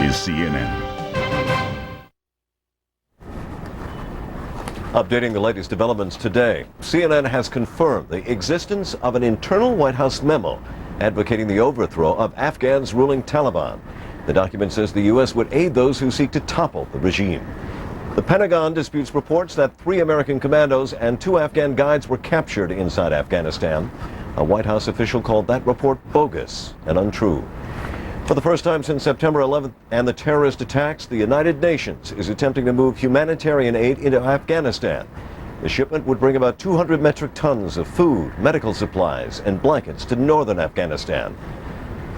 is CNN. Updating the latest developments today, CNN has confirmed the existence of an internal White House memo advocating the overthrow of Afghans ruling Taliban. The document says the U.S. would aid those who seek to topple the regime. The Pentagon disputes reports that 3 American commandos and 2 Afghan guides were captured inside Afghanistan. A White House official called that report bogus and untrue. For the first time since September 11th and the terrorist attacks, the United Nations is attempting to move humanitarian aid into Afghanistan. The shipment would bring about 200 metric tons of food, medical supplies, and blankets to northern Afghanistan.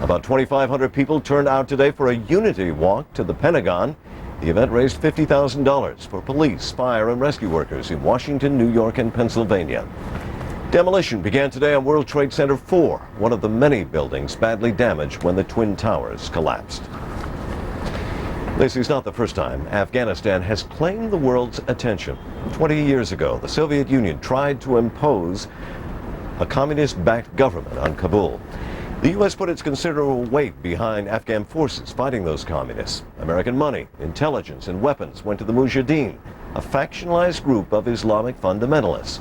About 2,500 people turned out today for a unity walk to the Pentagon. The event raised $50,000 for police, fire, and rescue workers in Washington, New York, and Pennsylvania. Demolition began today on World Trade Center 4, one of the many buildings badly damaged when the Twin Towers collapsed. This is not the first time Afghanistan has claimed the world's attention. 20 years ago, the Soviet Union tried to impose a communist-backed government on Kabul. The U.S. put its considerable weight behind Afghan forces fighting those communists. American money, intelligence, and weapons went to the Mujahideen, a factionalized group of Islamic fundamentalists.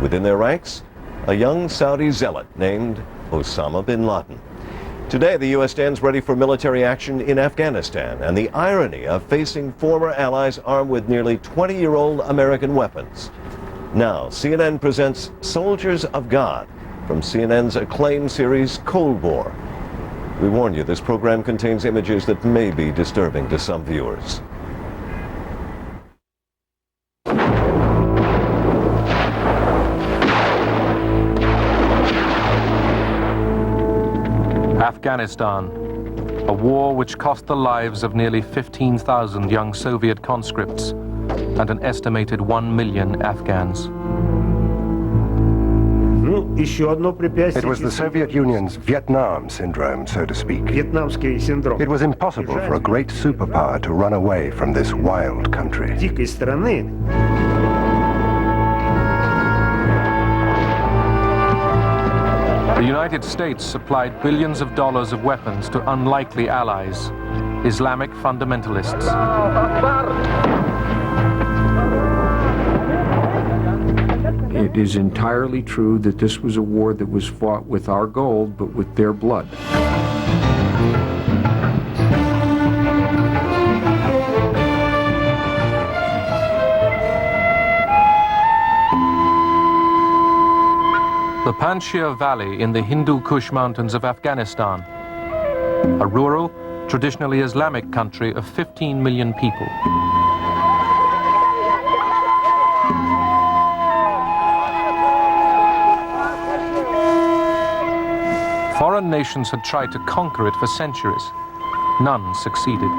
Within their ranks, a young Saudi zealot named Osama bin Laden. Today, the U.S. stands ready for military action in Afghanistan and the irony of facing former allies armed with nearly 20-year-old American weapons. Now, CNN presents Soldiers of God from CNN's acclaimed series Cold War. We warn you, this program contains images that may be disturbing to some viewers. Afghanistan, a war which cost the lives of nearly 15,000 young Soviet conscripts and an estimated 1 million Afghans. It was the Soviet Union's Vietnam syndrome, so to speak. It was impossible for a great superpower to run away from this wild country. The United States supplied billions of dollars of weapons to unlikely allies, Islamic fundamentalists. It is entirely true that this was a war that was fought with our gold, but with their blood. The Panjshir Valley in the Hindu Kush Mountains of Afghanistan, a rural, traditionally Islamic country of 15 million people. Foreign nations had tried to conquer it for centuries. None succeeded.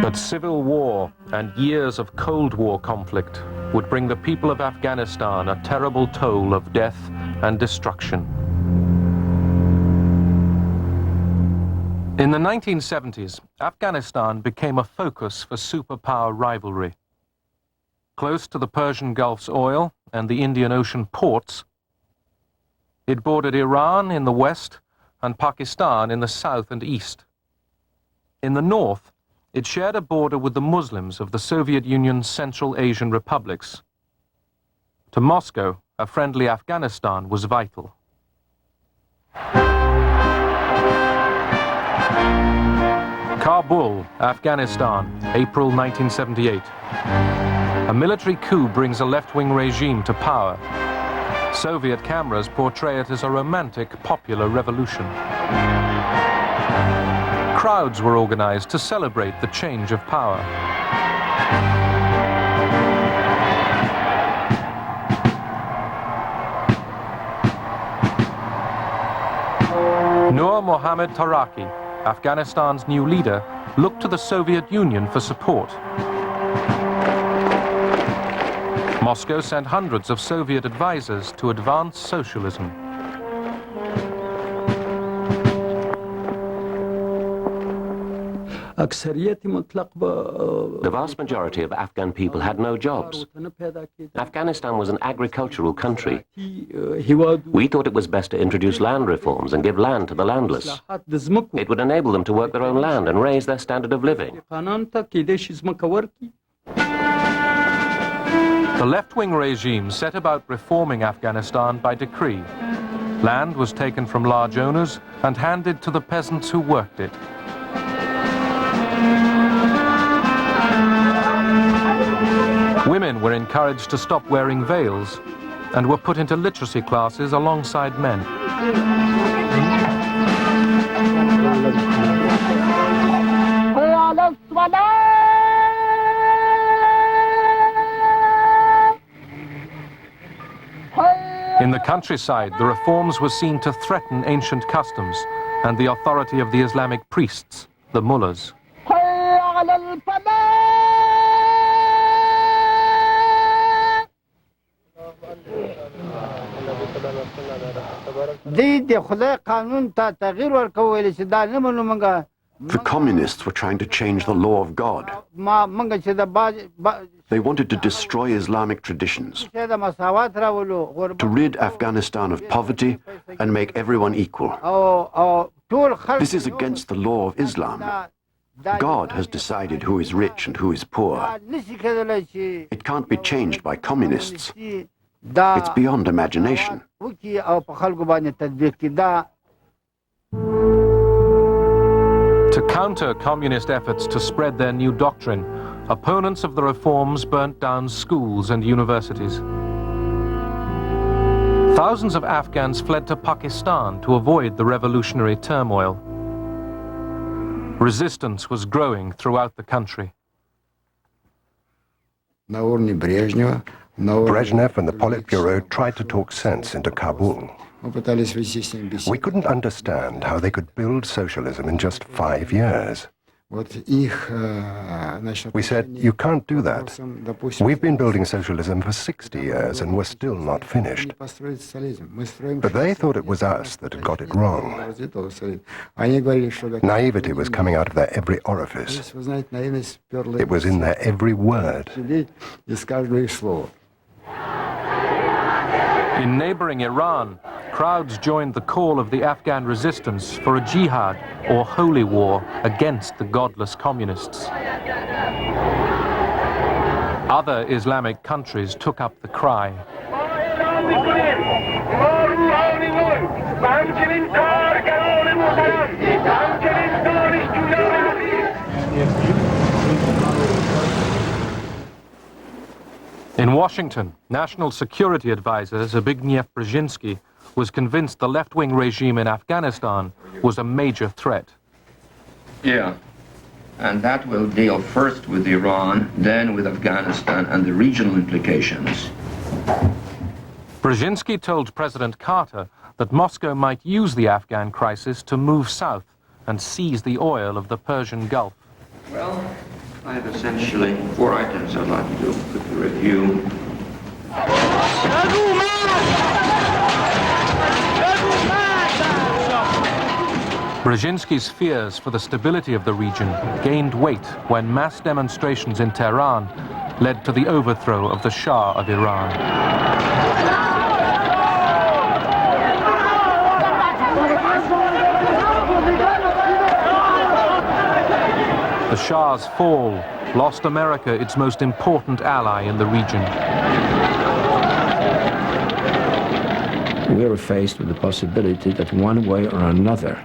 But civil war and years of Cold War conflict would bring the people of Afghanistan a terrible toll of death and destruction. In the 1970s, Afghanistan became a focus for superpower rivalry. Close to the Persian Gulf's oil and the Indian Ocean ports, it bordered Iran in the west and Pakistan in the south and east. In the north, it shared a border with the Muslims of the Soviet Union's Central Asian republics. To Moscow, a friendly Afghanistan was vital. Kabul, Afghanistan, April 1978. A military coup brings a left-wing regime to power. Soviet cameras portray it as a romantic, popular revolution. Crowds were organized to celebrate the change of power. Nur Mohammad Taraki, Afghanistan's new leader, looked to the Soviet Union for support. Moscow sent hundreds of Soviet advisors to advance socialism. The vast majority of Afghan people had no jobs. Afghanistan was an agricultural country. We thought it was best to introduce land reforms and give land to the landless. It would enable them to work their own land and raise their standard of living. The left-wing regime set about reforming Afghanistan by decree. Land was taken from large owners and handed to the peasants who worked it. Women were encouraged to stop wearing veils and were put into literacy classes alongside men. In the countryside, the reforms were seen to threaten ancient customs and the authority of the Islamic priests, the mullahs. The communists were trying to change the law of God. They wanted to destroy Islamic traditions, to rid Afghanistan of poverty and make everyone equal. This is against the law of Islam. God has decided who is rich and who is poor. It can't be changed by communists. It's beyond imagination. To counter communist efforts to spread their new doctrine, opponents of the reforms burnt down schools and universities. Thousands of Afghans fled to Pakistan to avoid the revolutionary turmoil. Resistance was growing throughout the country. Brezhnev and the Politburo tried to talk sense into Kabul. We couldn't understand how they could build socialism in just 5 years. We said, you can't do that. We've been building socialism for 60 years and we're still not finished. But they thought it was us that had got it wrong. Naivety was coming out of their every orifice. It was in their every word. In neighboring Iran, crowds joined the call of the Afghan resistance for a jihad, or holy war, against the godless communists. Other Islamic countries took up the cry. In Washington, National Security Advisor Zbigniew Brzezinski was convinced the left-wing regime in Afghanistan was a major threat. Yeah, and that will deal first with Iran, then with Afghanistan and the regional implications. Brzezinski told President Carter that Moscow might use the Afghan crisis to move south and seize the oil of the Persian Gulf. Well, I have essentially 4 items I'd like to do a quick review. Brzezinski's fears for the stability of the region gained weight when mass demonstrations in Tehran led to the overthrow of the Shah of Iran. The Shah's fall lost America its most important ally in the region. We are faced with the possibility that one way or another,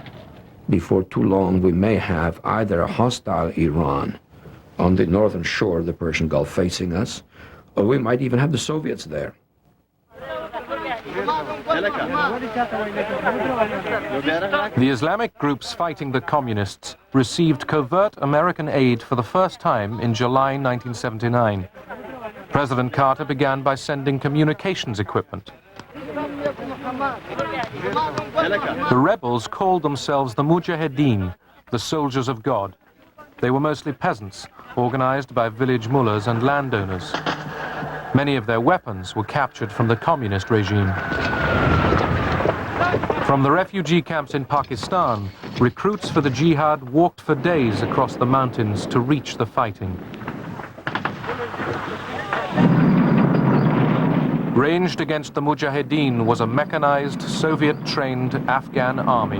before too long, we may have either a hostile Iran on the northern shore of the Persian Gulf facing us, or we might even have the Soviets there. The Islamic groups fighting the communists received covert American aid for the first time in July 1979. President Carter began by sending communications equipment. The rebels called themselves the Mujahideen, the soldiers of God. They were mostly peasants, organized by village mullahs and landowners. Many of their weapons were captured from the communist regime. From the refugee camps in Pakistan, recruits for the jihad walked for days across the mountains to reach the fighting. Ranged against the Mujahideen was a mechanized, Soviet-trained Afghan army.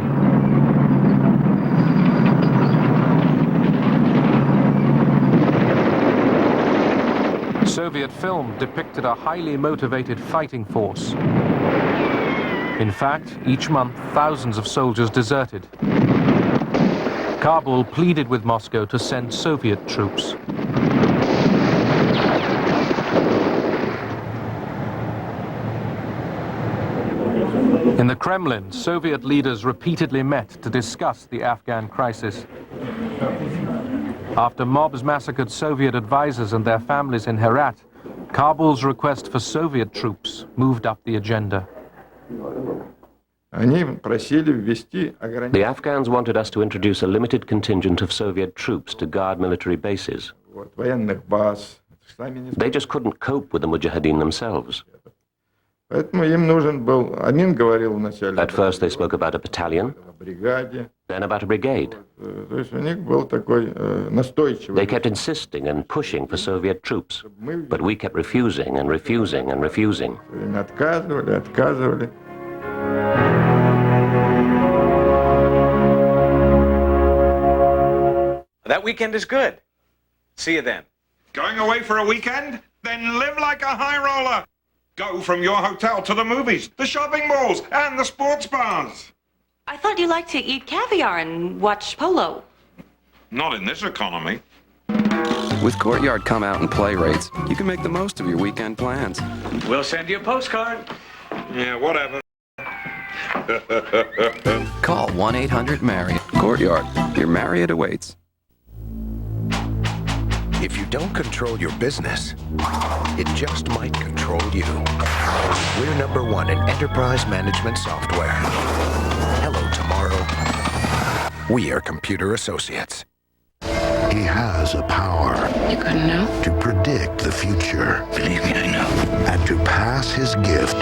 Soviet film depicted a highly motivated fighting force. In fact, each month, thousands of soldiers deserted. Kabul pleaded with Moscow to send Soviet troops. In the Kremlin, Soviet leaders repeatedly met to discuss the Afghan crisis. After mobs massacred Soviet advisors and their families in Herat, Kabul's request for Soviet troops moved up the agenda. The Afghans wanted us to introduce a limited contingent of Soviet troops to guard military bases. They just couldn't cope with the Mujahideen themselves. At first they spoke about a battalion, then about a brigade. They kept insisting and pushing for Soviet troops, but we kept refusing and refusing and refusing. That weekend is good. See you then. Going away for a weekend? Then live like a high roller. Go from your hotel to the movies, the shopping malls, and the sports bars. I thought you liked to eat caviar and watch polo. Not in this economy. With Courtyard come out and play rates, you can make the most of your weekend plans. We'll send you a postcard. Yeah, whatever. Call 1-800-MARRIOTT. Courtyard, your Marriott awaits. If you don't control your business, it just might control you. We're #1 in enterprise management software. Hello, tomorrow. We are Computer Associates. He has a power. You couldn't know? To predict the future. Believe me, I know. And to pass his gift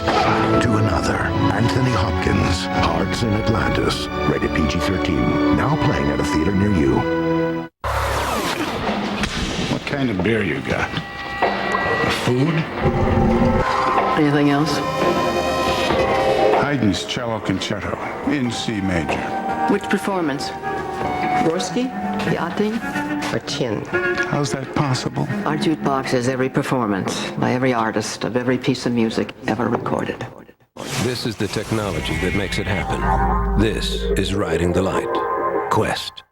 to another. Anthony Hopkins, Hearts in Atlantis. Rated PG-13. Now playing at a theater near you. What kind of beer you got? Food? Anything else? Haydn's Cello Concerto in C major. Which performance? Gorski? Yachting? Or Chin? How's that possible? Our jukebox is every performance by every artist of every piece of music ever recorded. This is the technology that makes it happen. This is Riding the Light. Quest.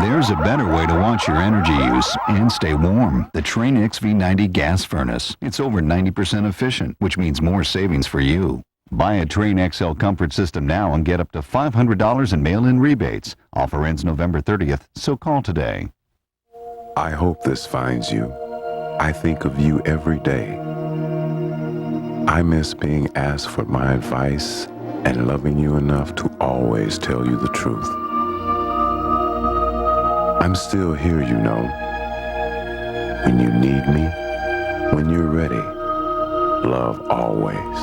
There's a better way to watch your energy use and stay warm. The Train XV90 gas furnace. It's over 90% efficient, which means more savings for you. Buy a Train XL comfort system now and get up to $500 in mail-in rebates. Offer ends November 30th, so call today. I hope this finds you. I think of you every day. I miss being asked for my advice and loving you enough to always tell you the truth. I'm still here, you know. When you need me, when you're ready. Love always.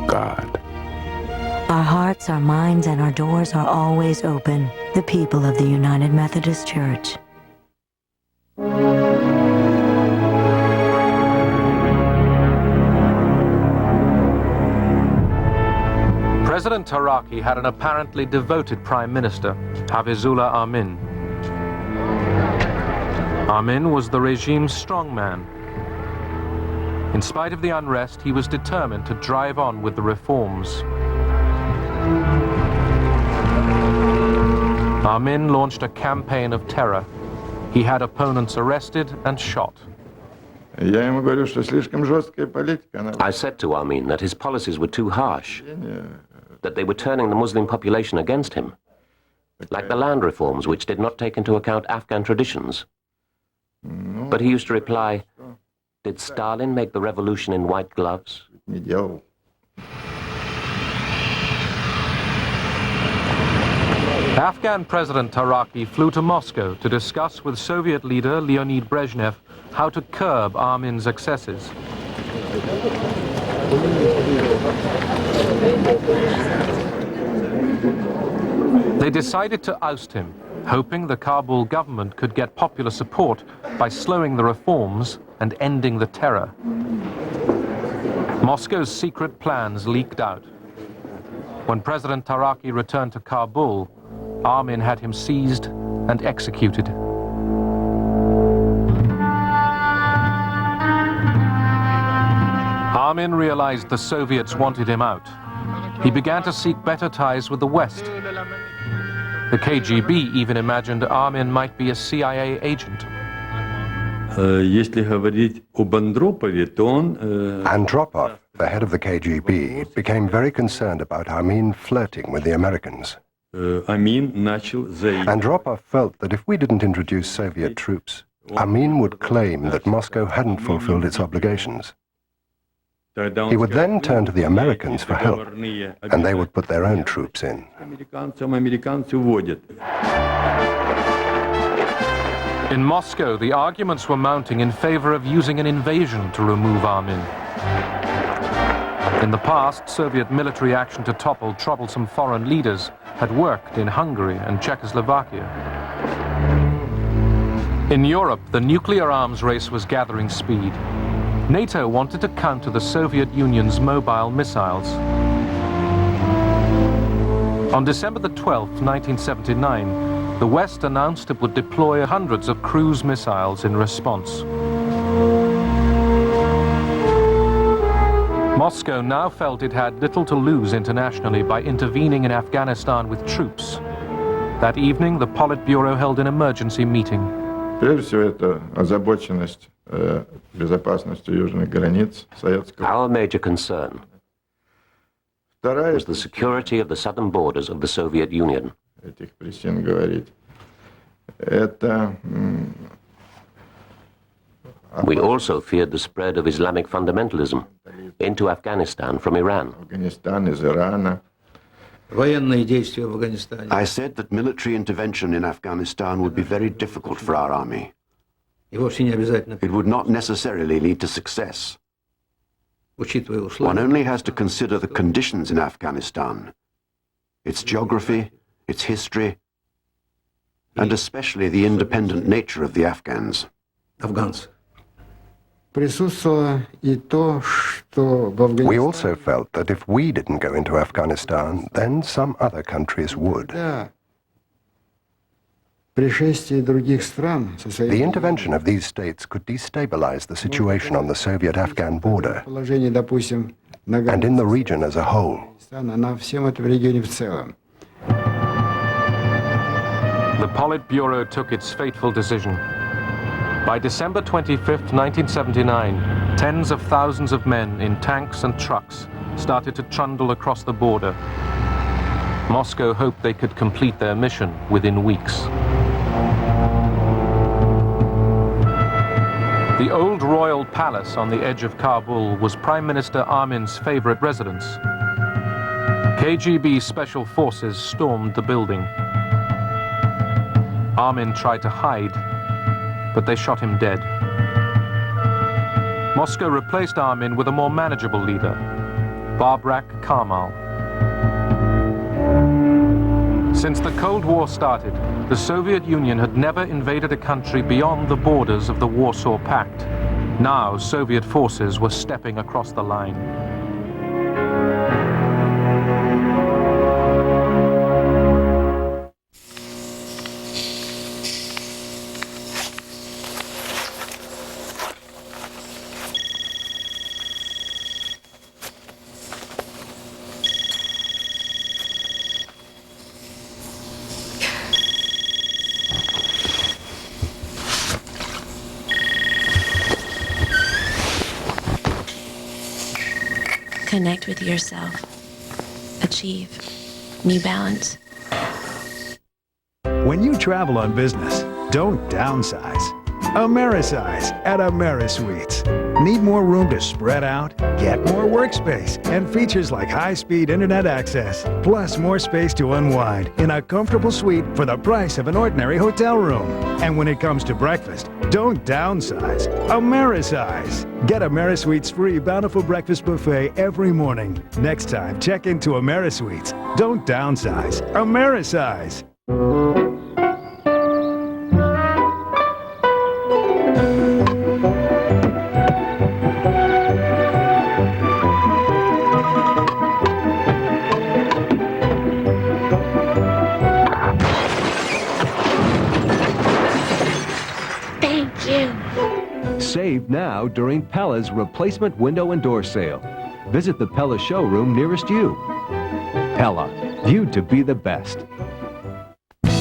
God. Our hearts, our minds, and our doors are always open. The people of the United Methodist Church. President Taraki had an apparently devoted prime minister, Hafizullah Amin. Amin was the regime's strongman. In spite of the unrest, he was determined to drive on with the reforms. Amin launched a campaign of terror. He had opponents arrested and shot. I said to Amin that his policies were too harsh, that they were turning the Muslim population against him, like the land reforms which did not take into account Afghan traditions. But he used to reply, "Did Stalin make the revolution in white gloves?" Afghan President Taraki flew to Moscow to discuss with Soviet leader Leonid Brezhnev how to curb Armin's excesses. They decided to oust him, hoping the Kabul government could get popular support by slowing the reforms and ending the terror. Moscow's secret plans leaked out. When President Taraki returned to Kabul, Armin had him seized and executed. Armin realized the Soviets wanted him out. He began to seek better ties with the West. The KGB even imagined Armin might be a CIA agent. Andropov, the head of the KGB, became very concerned about Armin flirting with the Americans. Andropov felt that if we didn't introduce Soviet troops, Armin would claim that Moscow hadn't fulfilled its obligations. He would then turn to the Americans for help, and they would put their own troops in. In Moscow, the arguments were mounting in favor of using an invasion to remove Armin. In the past, Soviet military action to topple troublesome foreign leaders had worked in Hungary and Czechoslovakia. In Europe, the nuclear arms race was gathering speed. NATO wanted to counter the Soviet Union's mobile missiles. On December the 12th, 1979, the West announced it would deploy hundreds of cruise missiles in response. Moscow now felt it had little to lose internationally by intervening in Afghanistan with troops. That evening, the Politburo held an emergency meeting. Прежде всего, это озабоченность безопасностью южных границ Советского. Our major concern was the security of the southern borders of the Soviet Union. Этих причин говорить. Это We also feared the spread of Islamic fundamentalism into Afghanistan from Iran. Афганистан из Ирана. I said that military intervention in Afghanistan would be very difficult for our army. It would not necessarily lead to success. One only has to consider the conditions in Afghanistan, its geography, its history, and especially the independent nature of the Afghans. We also felt that if we didn't go into Afghanistan, then some other countries would. The intervention of these states could destabilize the situation on the Soviet-Afghan border and in the region as a whole. The Politburo took its fateful decision. By December 25th, 1979, tens of thousands of men in tanks and trucks started to trundle across the border. Moscow hoped they could complete their mission within weeks. The old royal palace on the edge of Kabul was Prime Minister Armin's favorite residence. KGB special forces stormed the building. Armin tried to hide, but they shot him dead. Moscow replaced Armin with a more manageable leader, Babrak Karmal. Since the Cold War started, the Soviet Union had never invaded a country beyond the borders of the Warsaw Pact. Now, Soviet forces were stepping across the line. Connect with yourself. Achieve new balance. When you travel on business, don't downsize. Amerisize at AmeriSuites. Need more room to spread out? Get more workspace and features like high-speed internet access, plus more space to unwind in a comfortable suite for the price of an ordinary hotel room. And when it comes to breakfast, don't downsize, Amerisize. Get Amerisuite's free Bountiful Breakfast Buffet every morning. Next time, check into Amerisuites. Don't downsize, Amerisize. Save now during Pella's replacement window and door sale. Visit the Pella showroom nearest you. Pella, viewed to be the best.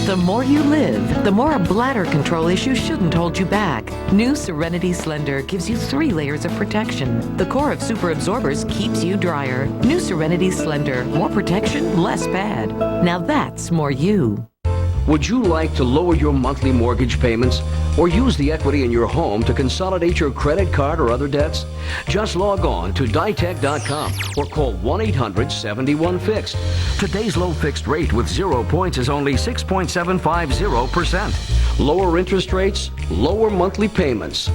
The more you live, the more a bladder control issue shouldn't hold you back. New Serenity Slender gives you 3 layers of protection. The core of super absorbers keeps you drier. New Serenity Slender, more protection, less bad. Now that's more you. Would you like to lower your monthly mortgage payments or use the equity in your home to consolidate your credit card or other debts? Just log on to ditech.com or call 1-800-71-FIXED. Today's low fixed rate with 0 points is only 6.750%. Lower interest rates, lower monthly payments.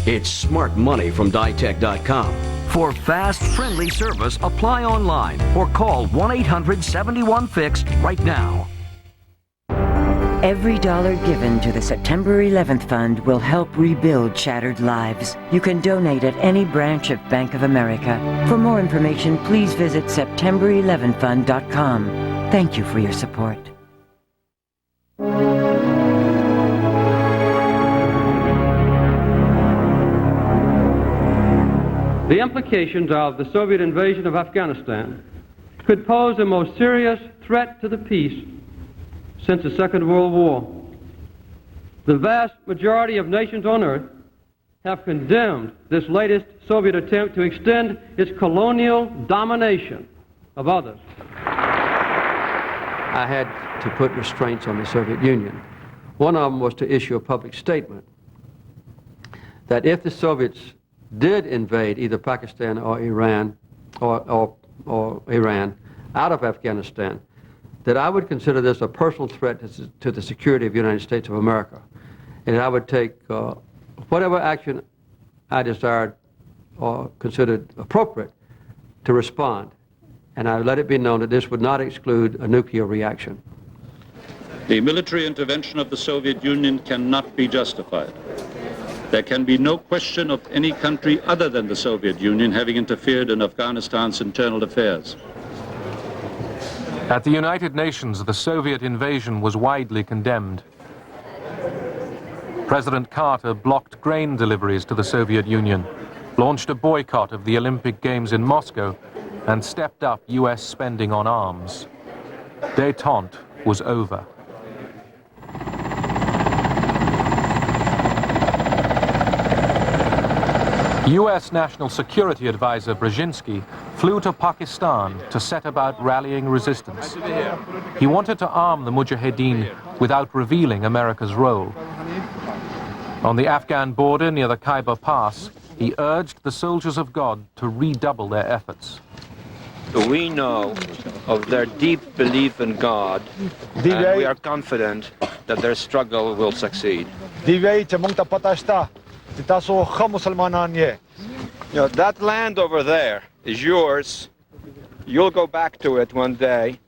It's smart money from ditech.com. For fast, friendly service, apply online or call 1-800-71-FIXED right now. Every dollar given to the September 11th Fund will help rebuild shattered lives. You can donate at any branch of Bank of America. For more information, please visit September11fund.com. Thank you for your support. The implications of the Soviet invasion of Afghanistan could pose the most serious threat to the peace since the Second World War. The vast majority of nations on earth have condemned this latest Soviet attempt to extend its colonial domination of others. I had to put restraints on the Soviet Union. One of them was to issue a public statement that if the Soviets did invade either Pakistan or Iran or Iran out of Afghanistan, that I would consider this a personal threat to the security of the United States of America, and I would take whatever action I desired or considered appropriate to respond, and I let it be known that this would not exclude a nuclear reaction. The military intervention of the Soviet Union cannot be justified. There can be no question of any country other than the Soviet Union having interfered in Afghanistan's internal affairs. At the United Nations, the Soviet invasion was widely condemned. President Carter blocked grain deliveries to the Soviet Union, launched a boycott of the Olympic Games in Moscow, and stepped up U.S. spending on arms. Détente was over. U.S. National Security Advisor Brzezinski flew to Pakistan to set about rallying resistance. He wanted to arm the Mujahideen without revealing America's role. On the Afghan border near the Khyber Pass, he urged the soldiers of God to redouble their efforts. We know of their deep belief in God, and we are confident that their struggle will succeed. That land over there is yours. You'll go back to it one day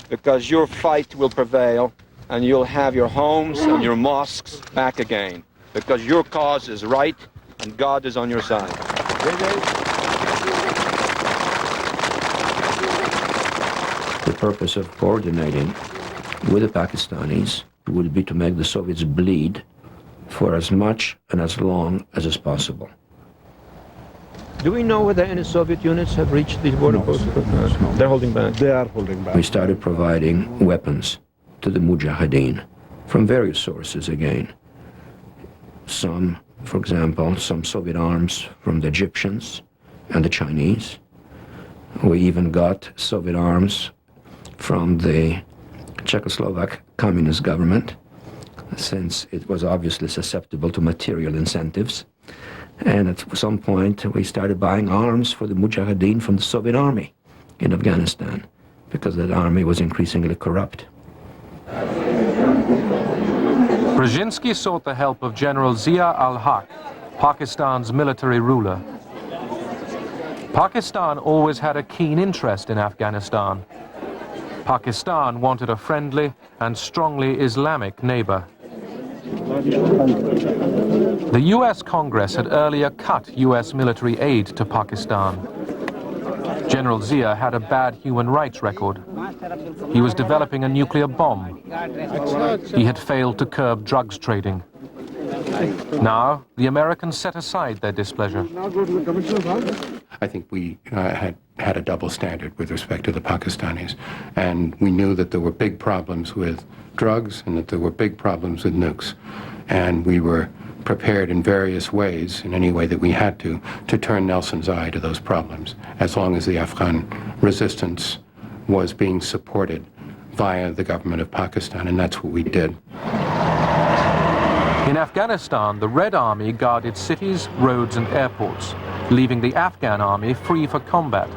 because your fight will prevail and you'll have your homes and your mosques back again because your cause is right and God is on your side. The purpose of coordinating with the Pakistanis would be to make the Soviets bleed for as much and as long as is possible. Do we know whether any Soviet units have reached these border posts? No. They're holding back. They are holding back. We started providing weapons to the Mujahideen from various sources again. Some, for example, some Soviet arms from the Egyptians and the Chinese. We even got Soviet arms from the Czechoslovak communist government, since it was obviously susceptible to material incentives. And at some point, we started buying arms for the Mujahideen from the Soviet army in Afghanistan, because that army was increasingly corrupt. Brzezinski sought the help of General Zia al-Haq, Pakistan's military ruler. Pakistan always had a keen interest in Afghanistan. Pakistan wanted a friendly and strongly Islamic neighbor. The US Congress had earlier cut US military aid to Pakistan. General Zia had a bad human rights record. He was developing a nuclear bomb. He had failed to curb drugs trading. Now, the Americans set aside their displeasure. I think we had a double standard with respect to the Pakistanis, and we knew that there were big problems with drugs and that there were big problems with nukes, and we were prepared in various ways, in any way that we had to turn Nelson's eye to those problems, as long as the Afghan resistance was being supported via the government of Pakistan, and that's what we did. In Afghanistan, the Red Army guarded cities, roads, and airports, leaving the Afghan army free for combat.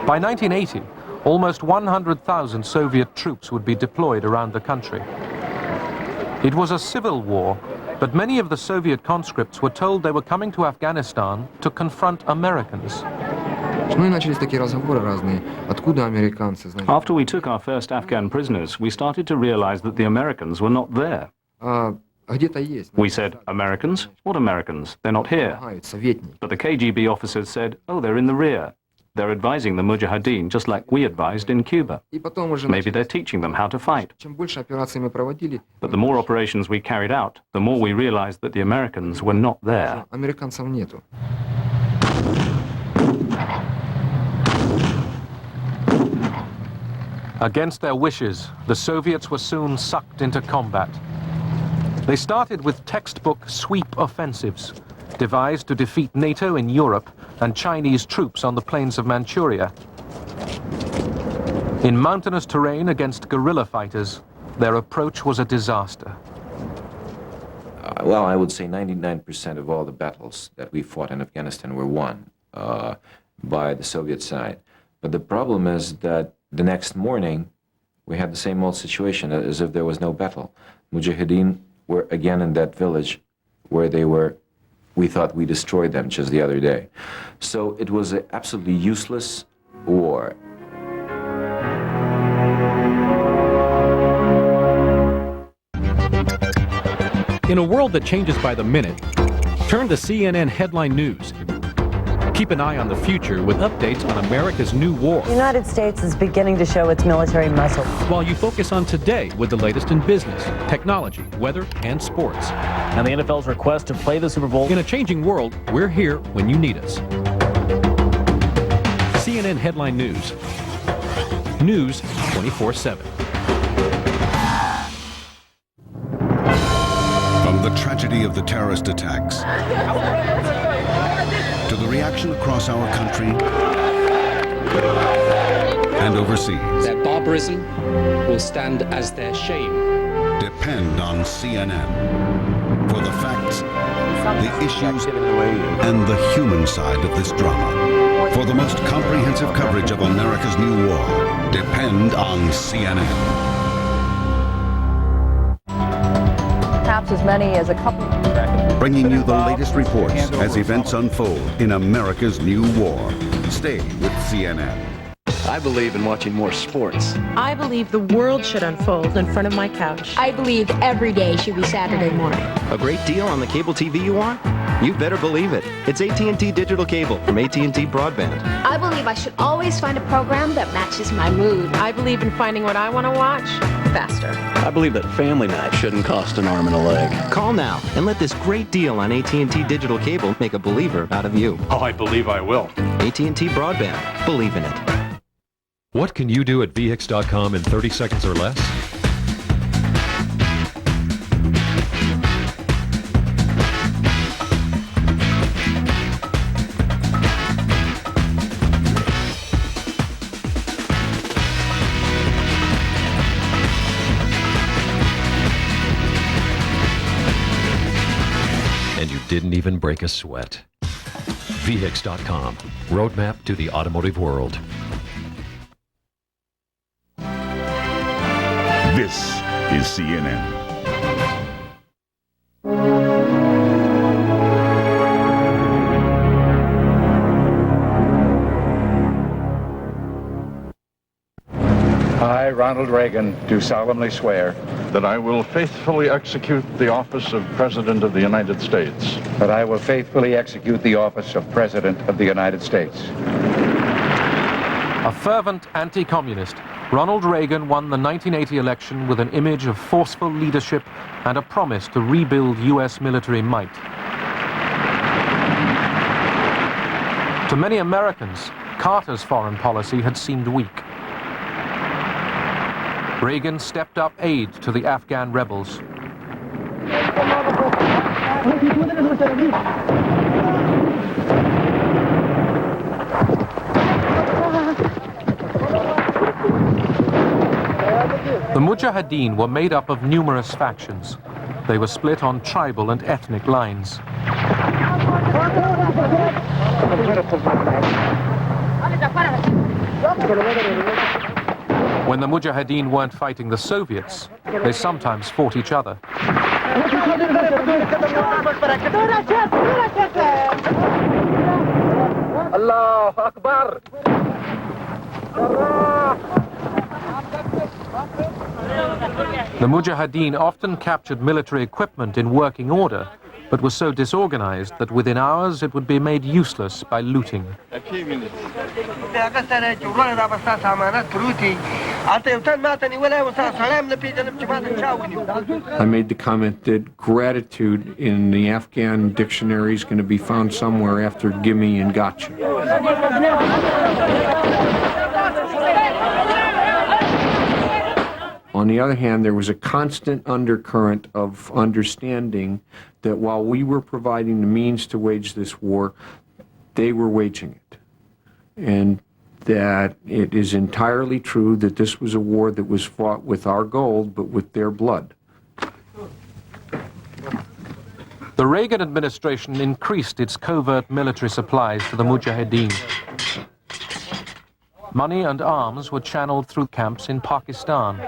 By 1980, almost 100,000 Soviet troops would be deployed around the country. It was a civil war, but many of the Soviet conscripts were told they were coming to Afghanistan to confront Americans. After we took our first Afghan prisoners, we started to realize that the Americans were not there. We said, Americans? What Americans? They're not here. But the KGB officers said, oh, they're in the rear. They're advising the Mujahideen just like we advised in Cuba. Maybe they're teaching them how to fight. But the more operations we carried out, the more we realized that the Americans were not there. Against their wishes, the Soviets were soon sucked into combat. They started with textbook sweep offensives, devised to defeat NATO in Europe and Chinese troops on the plains of Manchuria. In mountainous terrain against guerrilla fighters, their approach was a disaster. Well, I would say 99% of all the battles that we fought in Afghanistan were won by the Soviet side. But the problem is that the next morning, we had the same old situation, as if there was no battle. Mujahideen were again in that village where they were. We thought we destroyed them just the other day. So it was an absolutely useless war. In a world that changes by the minute, turn to CNN Headline News. Keep an eye on the future with updates on America's new war. The United States is beginning to show its military muscle. While you focus on today with the latest in business, technology, weather, and sports. And the NFL's request to play the Super Bowl. In a changing world, we're here when you need us. CNN Headline News. News 24/7. From the tragedy of the terrorist attacks to the reaction across our country and overseas. Their barbarism will stand as their shame. Depend on CNN for the facts, the issues, and the human side of this drama. For the most comprehensive coverage of America's new war, depend on CNN. Perhaps as many as a couple. Bringing you the latest reports as events unfold in America's new war. Stay with CNN. I believe in watching more sports. I believe the world should unfold in front of my couch. I believe every day should be Saturday morning. A great deal on the cable TV you want? You better believe it. It's AT&T Digital Cable from AT&T Broadband. I believe I should always find a program that matches my mood. I believe in finding what I want to watch faster. I believe that family night shouldn't cost an arm and a leg. Call now and let this great deal on AT&T Digital Cable make a believer out of you. Oh, I believe I will. AT&T Broadband. Believe in it. What can you do at VX.com in 30 seconds or less? didn't even break a sweat. VHIX.com, roadmap to the automotive world. This is CNN. I, Ronald Reagan, do solemnly swear that I will faithfully execute the office of President of the United States. that I will faithfully execute the office of President of the United States. A fervent anti-communist, Ronald Reagan won the 1980 election with an image of forceful leadership and a promise to rebuild U.S. military might. To many Americans, Carter's foreign policy had seemed weak. Reagan stepped up aid to the Afghan rebels. The Mujahideen were made up of numerous factions. They were split on tribal and ethnic lines. When the Mujahideen weren't fighting the Soviets, they sometimes fought each other. Allahu Akbar! The Mujahideen often captured military equipment in working order, but were so disorganized that within hours it would be made useless by looting. I made the comment that gratitude in the Afghan dictionary is going to be found somewhere after gimme and gotcha. On the other hand, there was a constant undercurrent of understanding that while we were providing the means to wage this war, they were waging it. And that it is entirely true that this was a war that was fought with our gold, but with their blood. The Reagan administration increased its covert military supplies to the Mujahideen. Money and arms were channeled through camps in Pakistan.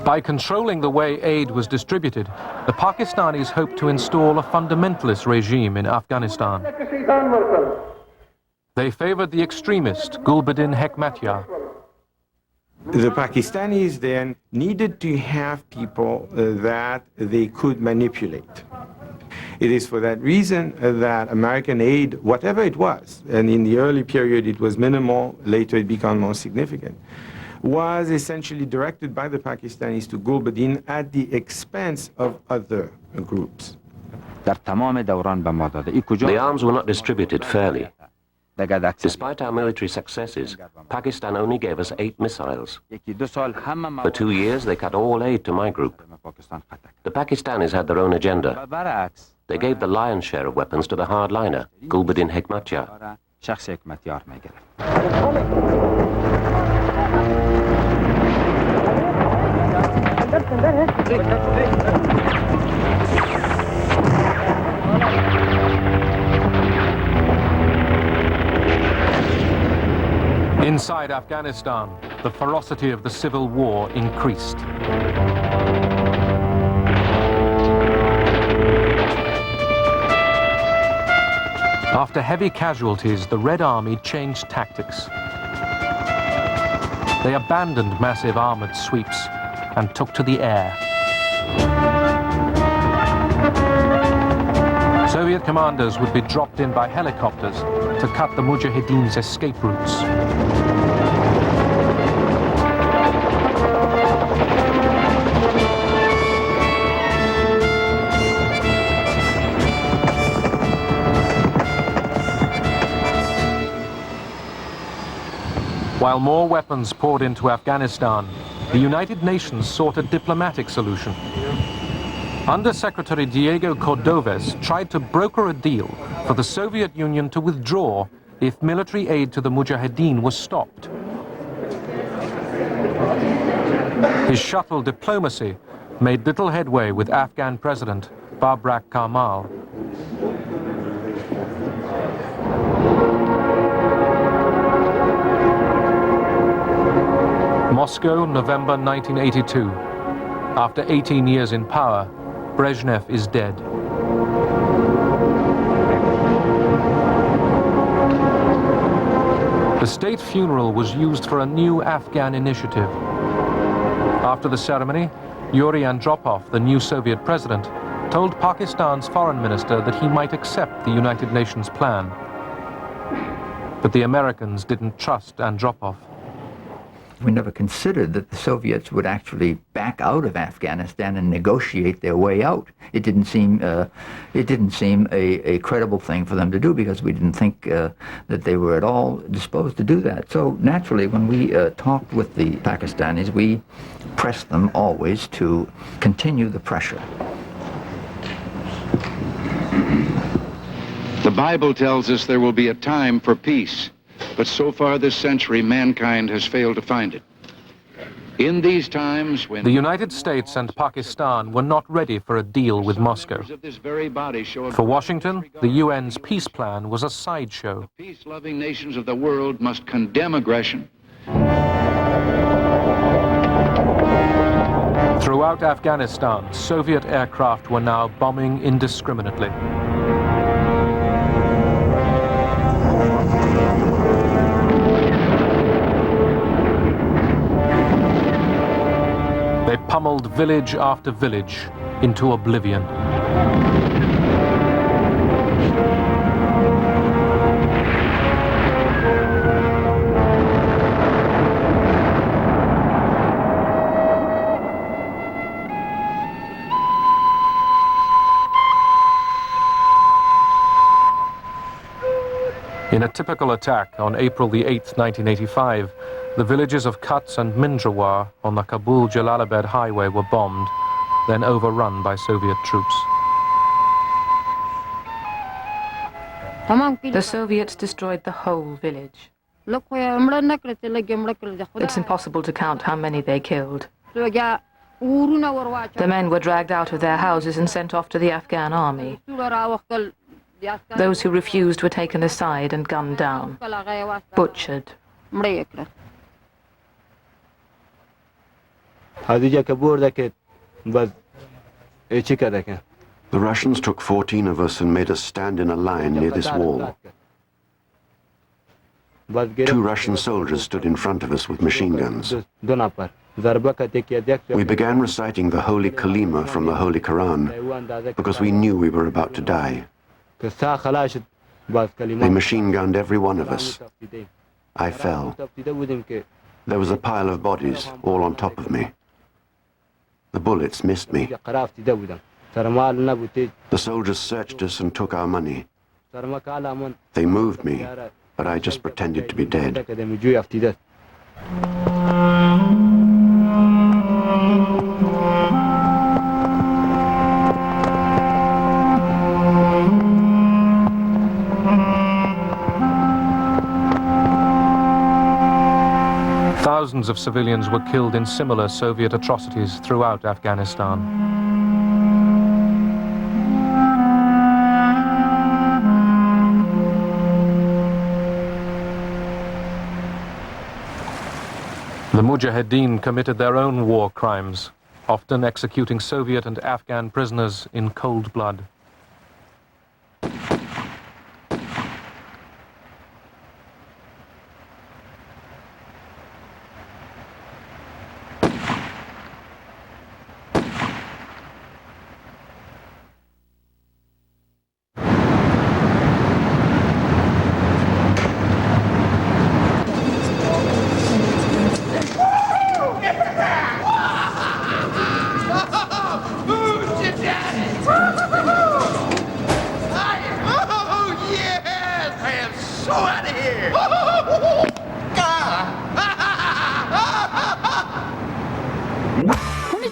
By controlling the way aid was distributed, the Pakistanis hoped to install a fundamentalist regime in Afghanistan. They favored the extremist Gulbuddin Hekmatyar. The Pakistanis then needed to have people that they could manipulate. It is for that reason that American aid, whatever it was, and in the early period it was minimal, later it became more significant, was essentially directed by the Pakistanis to Gulbuddin at the expense of other groups. The arms were not distributed fairly. Despite our military successes, Pakistan only gave us 8 missiles. For 2 years, they cut all aid to my group. The Pakistanis had their own agenda. They gave the lion's share of weapons to the hardliner, Gulbuddin Hekmatyar. Inside Afghanistan, the ferocity of the civil war increased. After heavy casualties, the Red Army changed tactics. They abandoned massive armored sweeps and took to the air. Soviet commanders would be dropped in by helicopters to cut the Mujahideen's escape routes. While more weapons poured into Afghanistan, the United Nations sought a diplomatic solution. Under-Secretary Diego Cordoves tried to broker a deal for the Soviet Union to withdraw if military aid to the Mujahideen was stopped. His shuttle diplomacy made little headway with Afghan President Babrak Karmal. Moscow, November 1982. After 18 years in power, Brezhnev is dead. The state funeral was used for a new Afghan initiative. After the ceremony, Yuri Andropov, the new Soviet president, told Pakistan's foreign minister that he might accept the United Nations plan. But the Americans didn't trust Andropov. We never considered that the Soviets would actually back out of Afghanistan and negotiate their way out. It didn't seem a credible thing for them to do, because we didn't think that they were at all disposed to do that. So naturally, when we talked with the Pakistanis, we pressed them always to continue the pressure. The Bible tells us there will be a time for peace. But so far this century, mankind has failed to find it. In these times when... The United States and Pakistan were not ready for a deal with Moscow. For Washington, the UN's peace plan was a sideshow. The peace-loving nations of the world must condemn aggression. Throughout Afghanistan, Soviet aircraft were now bombing indiscriminately. They pummeled village after village into oblivion. In a typical attack on April the 8th, 1985, the villages of Kutz and Mindrawar on the Kabul-Jalalabad highway were bombed, then overrun by Soviet troops. The Soviets destroyed the whole village. It's impossible to count how many they killed. The men were dragged out of their houses and sent off to the Afghan army. Those who refused were taken aside and gunned down, butchered. The Russians took 14 of us and made us stand in a line near this wall. 2 Russian soldiers stood in front of us with machine guns. We began reciting the Holy Kalima from the Holy Quran because we knew we were about to die. They machine gunned every one of us. I fell. There was a pile of bodies all on top of me. The bullets missed me. The soldiers searched us and took our money. They moved me, but I just pretended to be dead. Thousands of civilians were killed in similar Soviet atrocities throughout Afghanistan. The Mujahideen committed their own war crimes, often executing Soviet and Afghan prisoners in cold blood.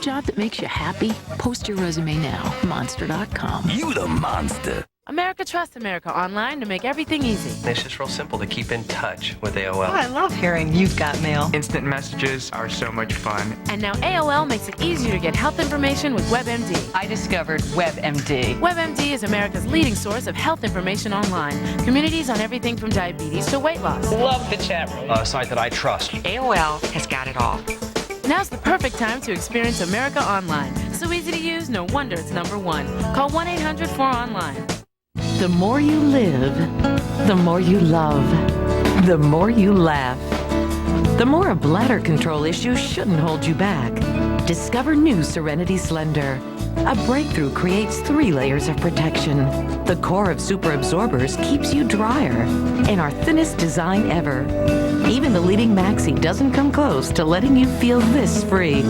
Job that makes you happy? Post your resume now. Monster.com. You the monster. America trusts America Online to make everything easy. It's just real simple to keep in touch with AOL. Oh, I love hearing you've got mail. Instant messages are so much fun. And now AOL makes it easier to get health information with WebMD. I discovered WebMD. WebMD is America's leading source of health information online. Communities on everything from diabetes to weight loss. Love the chat room. A site that I trust. AOL has got it all. Now's the perfect time to experience America Online. So easy to use, no wonder it's #1. Call 1-800-4ONLINE. The more you live, the more you love, the more you laugh. The more a bladder control issue shouldn't hold you back. Discover new Serenity Slender. A breakthrough creates 3 layers of protection. The core of super absorbers keeps you drier, and our thinnest design ever. Even the leading maxi doesn't come close to letting you feel this free.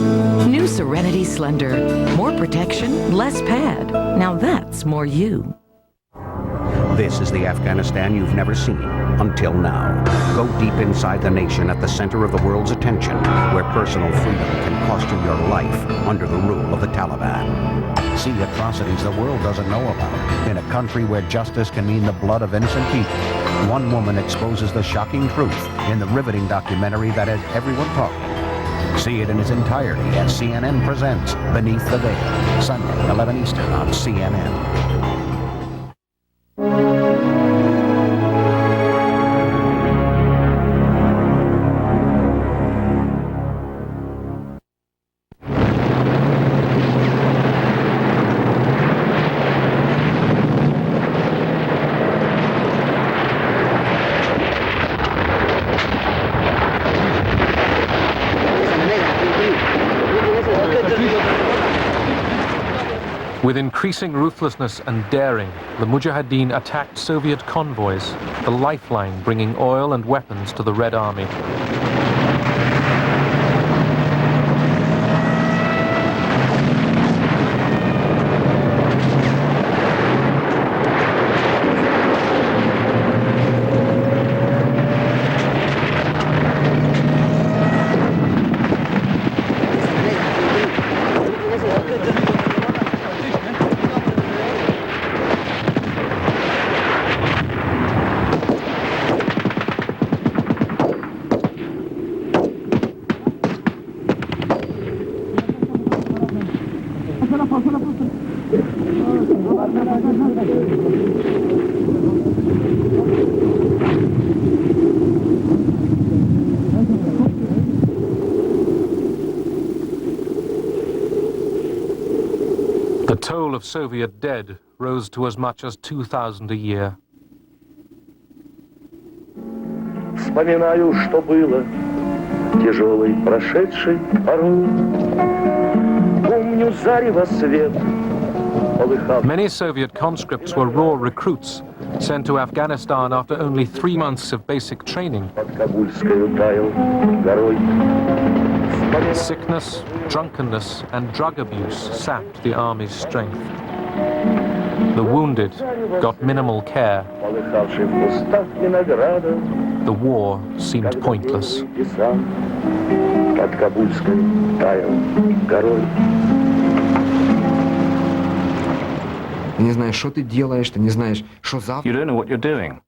New Serenity Slender. More protection, less pad. Now that's more you. This is the Afghanistan you've never seen until now. Go deep inside the nation at the center of the world's attention, where personal freedom can cost you your life under the rule of the Taliban. See atrocities the world doesn't know about in a country where justice can mean the blood of innocent people. One woman exposes the shocking truth in the riveting documentary that has everyone talking. See it in its entirety as CNN presents Beneath the Veil, Sunday, 11 Eastern on CNN. With increasing ruthlessness and daring, the Mujahideen attacked Soviet convoys, the lifeline bringing oil and weapons to the Red Army. The toll of Soviet dead rose to as much as 2,000 a year. Вспоминаю, что было, тяжелый прошедший порой. Помню зарево свет. Many Soviet conscripts were raw recruits, sent to Afghanistan after only 3 months of basic training. Sickness, drunkenness, and drug abuse sapped the army's strength. The wounded got minimal care. The war seemed pointless. You don't know what you're doing.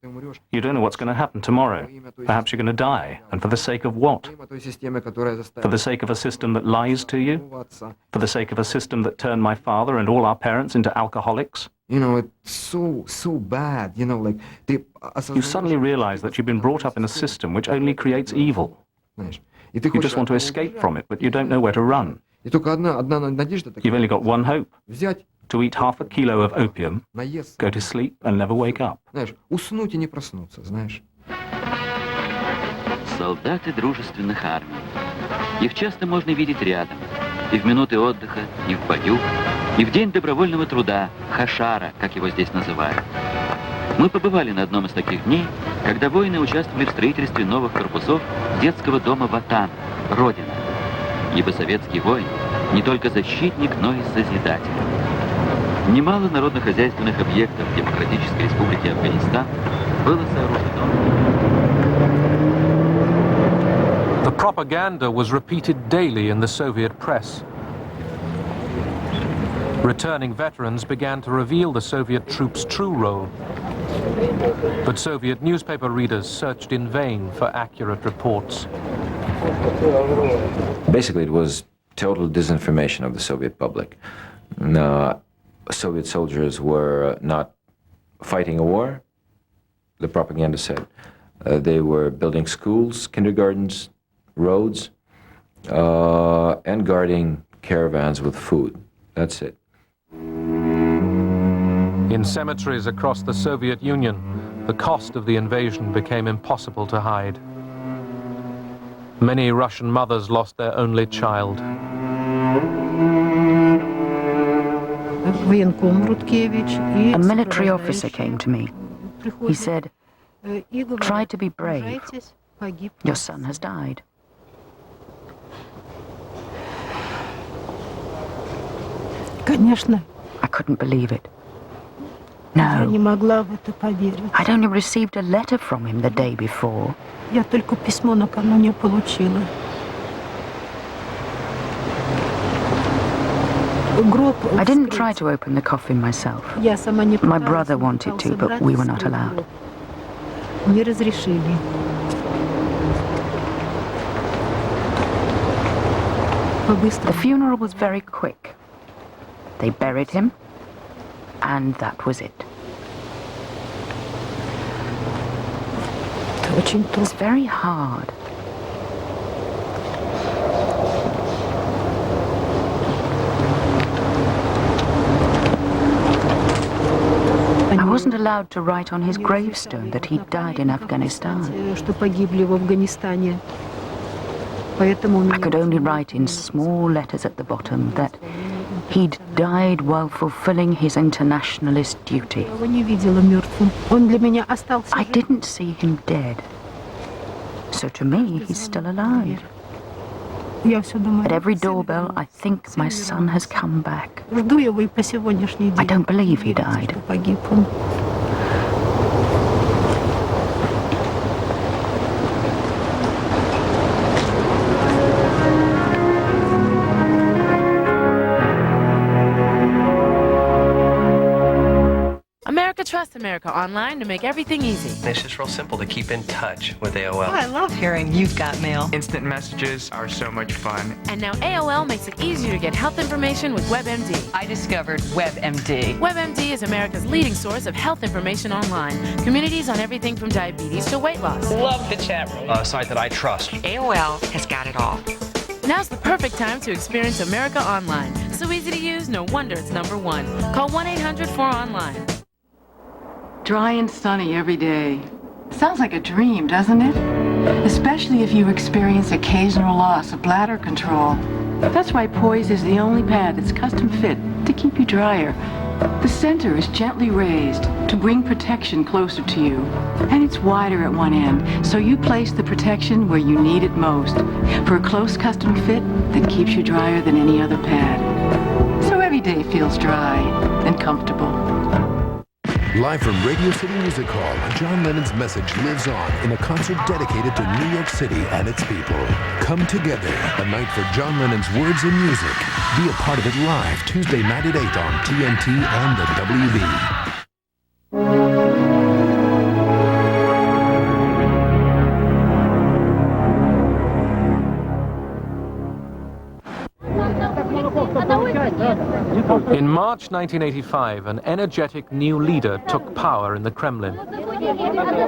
You don't know what's going to happen tomorrow. Perhaps you're going to die. And for the sake of what? For the sake of a system that lies to you? For the sake of a system that turned my father and all our parents into alcoholics? It's so bad, like you suddenly realize that you've been brought up in a system which only creates evil. You just want to escape from it, but you don't know where to run. You've only got one hope. To eat half a kilo of opium, go to sleep and never wake up. Солдаты дружественных армий. Их часто можно видеть рядом. И в минуты отдыха, и в бою, и в день добровольного труда, хашара, как его здесь называют. Мы побывали на одном из таких дней, когда воины участвовали в строительстве новых корпусов детского дома Ватан, Родина. Ибо советский воин не только защитник, но и созидатель. Немало народно-хозяйственных объектов Демократической Республики Афганистан было сооружено. The propaganda was repeated daily in the Soviet press. Returning veterans began to reveal the Soviet troops' true role. But Soviet newspaper readers searched in vain for accurate reports. Basically, it was total disinformation of the Soviet public. Soviet soldiers were not fighting a war, the propaganda said. They were building schools, kindergartens, roads, and guarding caravans with food. That's it. In cemeteries across the Soviet Union, the cost of the invasion became impossible to hide. Many Russian mothers lost their only child. A military officer came to me. He said, "Try to be brave. Your son has died." I couldn't believe it. No. I'd only received a letter from him the day before. I didn't try to open the coffin myself. My brother wanted to, but we were not allowed. The funeral was very quick. They buried him, and that was it. It was very hard. I wasn't allowed to write on his gravestone that he died in Afghanistan. I could only write in small letters at the bottom that he'd died while fulfilling his internationalist duty. I didn't see him dead. So to me, he's still alive. At every doorbell, I think my son has come back. I don't believe he died. Trust America Online to make everything easy. It's just real simple to keep in touch with AOL. Oh, I love hearing you've got mail. Instant messages are so much fun. And now AOL makes it easier to get health information with WebMD. I discovered WebMD. WebMD is America's leading source of health information online. Communities on everything from diabetes to weight loss. Love the chat room. A site that I trust. AOL has got it all. Now's the perfect time to experience America Online. So easy to use, no wonder it's #1. Call 1-800-4ONLINE. Dry and sunny every day. Sounds like a dream, doesn't it? Especially if you experience occasional loss of bladder control. That's why Poise is the only pad that's custom fit to keep you drier. The center is gently raised to bring protection closer to you. And it's wider at one end, so you place the protection where you need it most. For a close custom fit that keeps you drier than any other pad. So every day feels dry and comfortable. Live from Radio City Music Hall, John Lennon's message lives on in a concert dedicated to New York City and its people. Come together, a night for John Lennon's words and music. Be a part of it live Tuesday night at 8 on TNT and the WB. In March 1985, an energetic new leader took power in the Kremlin.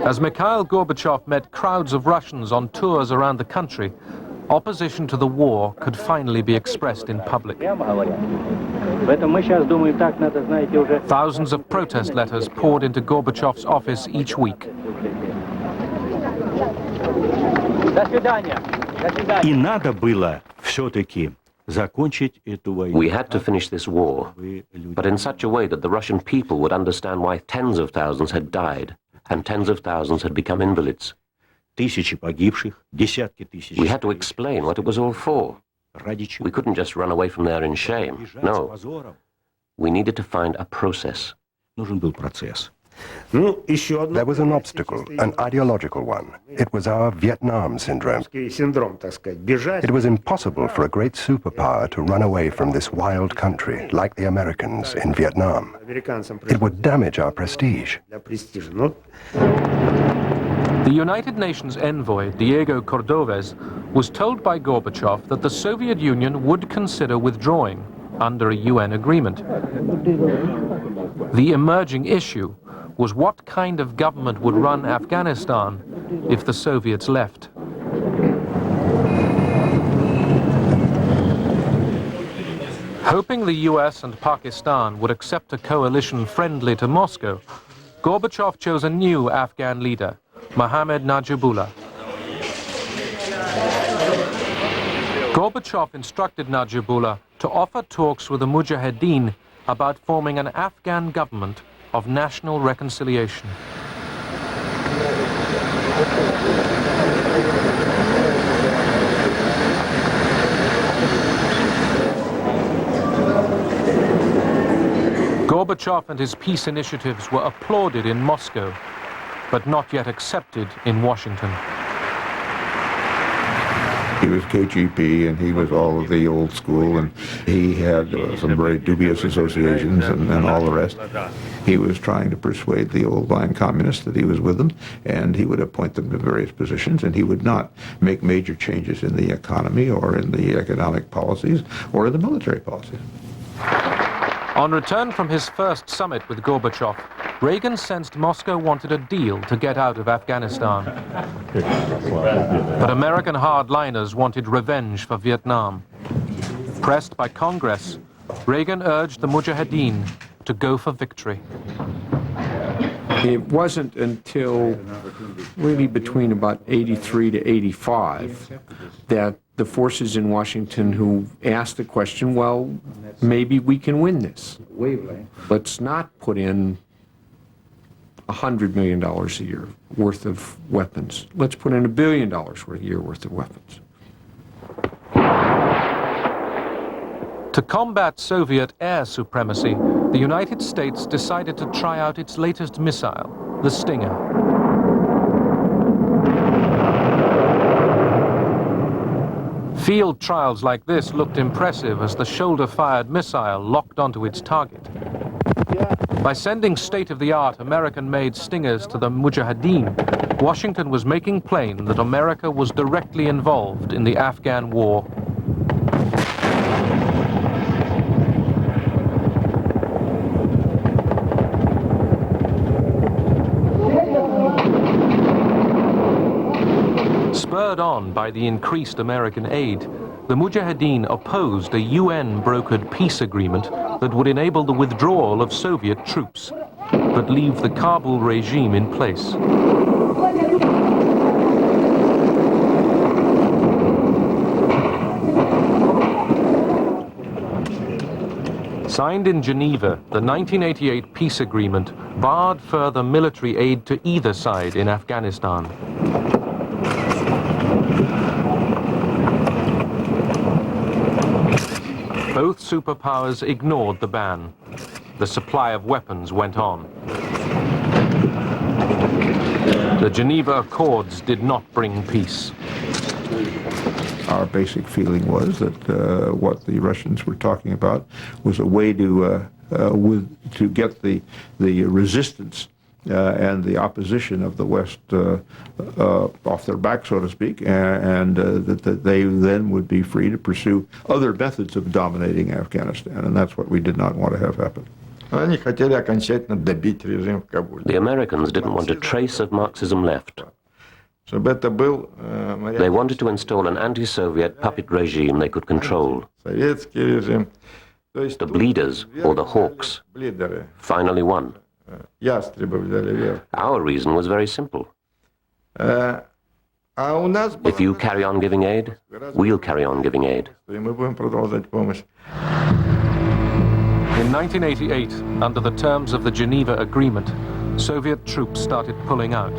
As Mikhail Gorbachev met crowds of Russians on tours around the country, opposition to the war could finally be expressed in public. Thousands of protest letters poured into Gorbachev's office each week. И надо было все-таки We had to finish this war, but in such a way that the Russian people would understand why tens of thousands had died and tens of thousands had become invalids. We had to explain what it was all for. We couldn't just run away from there in shame. No. We needed to find a process. There was an obstacle, an ideological one. It was our Vietnam syndrome. It was impossible for a great superpower to run away from this wild country, like the Americans in Vietnam. It would damage our prestige. The United Nations envoy, Diego Cordovez, was told by Gorbachev that the Soviet Union would consider withdrawing under a UN agreement. The emerging issue was what kind of government would run Afghanistan if the Soviets left. Hoping the US and Pakistan would accept a coalition friendly to Moscow, Gorbachev chose a new Afghan leader, Mohammad Najibullah. Gorbachev instructed Najibullah to offer talks with the Mujahideen about forming an Afghan government of national reconciliation. Gorbachev and his peace initiatives were applauded in Moscow, but not yet accepted in Washington. He was KGB and he was all of the old school, and he had some very dubious associations and all the rest. He was trying to persuade the old-line communists that he was with them, and he would appoint them to various positions, and he would not make major changes in the economy or in the economic policies or in the military policies. On return from his first summit with Gorbachev, Reagan sensed Moscow wanted a deal to get out of Afghanistan. But American hardliners wanted revenge for Vietnam. Pressed by Congress, Reagan urged the Mujahideen to go for victory. It wasn't until really between about 83 to 85 that the forces in Washington who asked the question, well, maybe we can win this. Let's not put in $100 million a year worth of weapons. Let's put in $1 billion a year worth of weapons. To combat Soviet air supremacy, the United States decided to try out its latest missile, the Stinger. Field trials like this looked impressive as the shoulder-fired missile locked onto its target. By sending state-of-the-art American-made Stingers to the Mujahideen, Washington was making plain that America was directly involved in the Afghan war. Spurred on by the increased American aid, the Mujahideen opposed a UN-brokered peace agreement that would enable the withdrawal of Soviet troops, but leave the Kabul regime in place. Signed in Geneva, the 1988 peace agreement barred further military aid to either side in Afghanistan. Both superpowers ignored the ban. The supply of weapons went on. The Geneva Accords did not bring peace. Our basic feeling was that what the Russians were talking about was a way to get the resistance and the opposition of the West off their back, so to speak, and that they then would be free to pursue other methods of dominating Afghanistan, and that's what we did not want to have happen. The Americans didn't want a trace of Marxism left. They wanted to install an anti-Soviet puppet regime they could control. The bleeders, or the hawks, finally won. Our reason was very simple. If you carry on giving aid, we'll carry on giving aid. In 1988, under the terms of the Geneva Agreement, Soviet troops started pulling out.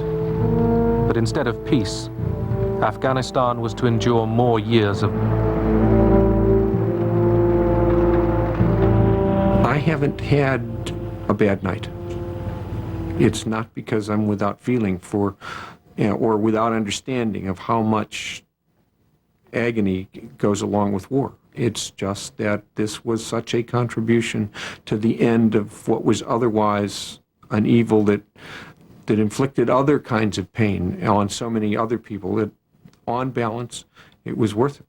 But instead of peace, Afghanistan was to endure more years of... I haven't had a bad night. It's not because I'm without feeling for, or without understanding of how much agony goes along with war. It's just that this was such a contribution to the end of what was otherwise an evil that inflicted other kinds of pain on so many other people that, on balance, it was worth it.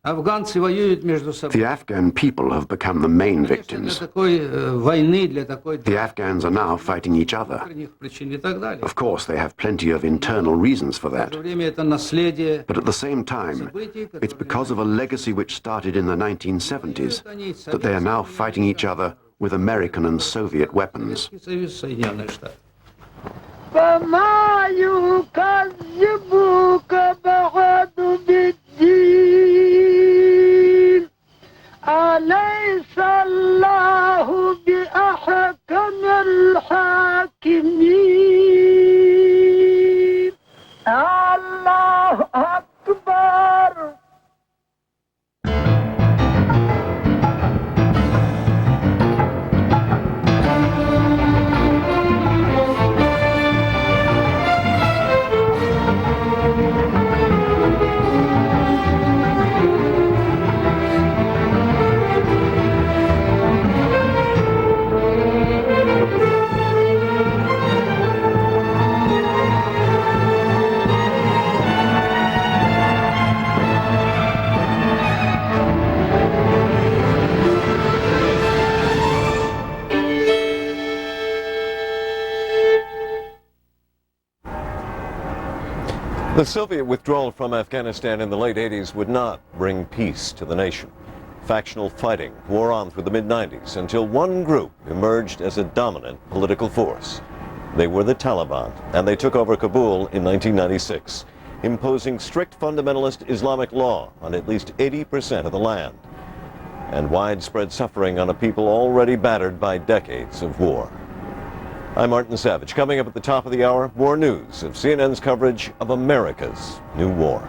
The Afghan people have become the main victims. The Afghans are now fighting each other. Of course, they have plenty of internal reasons for that. But at the same time, it's because of a legacy which started in the 1970s that they are now fighting each other with American and Soviet weapons. فما يكذبك بعد بالدين أليس الله بأحكم الحاكمين الله أكبر. The Soviet withdrawal from Afghanistan in the late 80s would not bring peace to the nation. Factional fighting wore on through the mid-90s until one group emerged as a dominant political force. They were the Taliban, and they took over Kabul in 1996, imposing strict fundamentalist Islamic law on at least 80% of the land, and widespread suffering on a people already battered by decades of war. I'm Martin Savage. Coming up at the top of the hour, more news of CNN's coverage of America's new war.